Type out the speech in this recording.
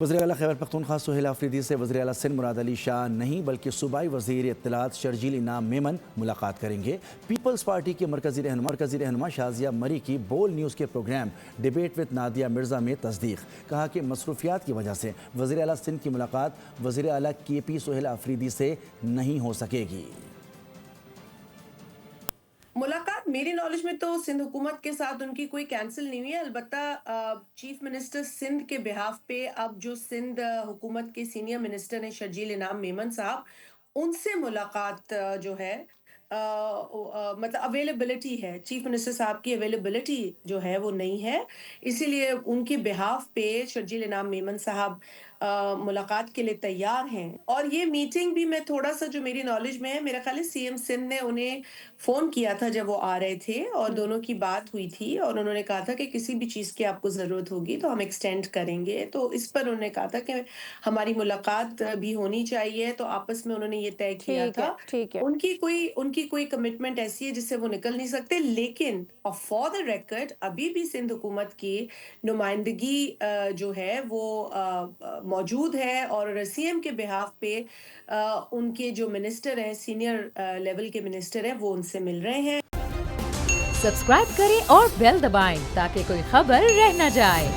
وزیر اعلیٰ خیبر پختونخوا سہیل آفریدی سے وزیر اعلیٰ سندھ مراد علی شاہ نہیں بلکہ صوبائی وزیر اطلاعات شرجیل انعام میمن ملاقات کریں گے۔ پیپلز پارٹی کے مرکزی رہنما شازیہ مری کی بول نیوز کے programme debate with Nadia Mirza میں تصدیق، کہا کہ مصروفیات کی وجہ سے وزیر اعلیٰ سندھ کی ملاقات وزیر اعلیٰ کے پی سہیل آفریدی سے نہیں ہو سکے گی۔ ملاقات میری نالج میں تو سندھ حکومت کے ساتھ ان کی کوئی کینسل نہیں ہوئی ہے، البتہ چیف منسٹر سندھ کے بہاف پہ اب جو سندھ حکومت کے سینئر منسٹر ہیں شرجیل انعام میمن صاحب، ان سے ملاقات جو ہے مطلب اویلیبلٹی ہے، چیف منسٹر صاحب کی اویلیبلٹی جو ہے وہ نہیں ہے، اسی لیے ان کے بہاف پہ شرجیل انعام میمن صاحب ملاقات کے لیے تیار ہیں۔ اور یہ میٹنگ بھی میں تھوڑا سا جو میری نالج میں ہے، میرا خیال ہے سی ایم سندھ نے انہیں فون کیا تھا جب وہ آ رہے تھے اور دونوں کی بات ہوئی تھی، اور انہوں نے کہا تھا کہ کسی بھی چیز کی آپ کو ضرورت ہوگی تو ہم ایکسٹینڈ کریں گے، تو اس پر انہوں نے کہا تھا کہ ہماری ملاقات بھی ہونی چاہیے، تو آپس میں انہوں نے یہ طے کیا تھا۔ ٹھیک ہے ان کی کوئی کمٹمنٹ ایسی ہے جس سے وہ نکل نہیں سکتے، لیکن فار دا ریکارڈ ابھی بھی سندھ حکومت کی نمائندگی جو ہے وہ موجود ہے، اور سی ایم کے بہاف پہ ان کے جو منسٹر ہیں، سینئر لیول کے منسٹر ہیں، وہ ان سے مل رہے ہیں۔ سبسکرائب کریں اور بیل دبائیں تاکہ کوئی خبر رہ نہ جائے۔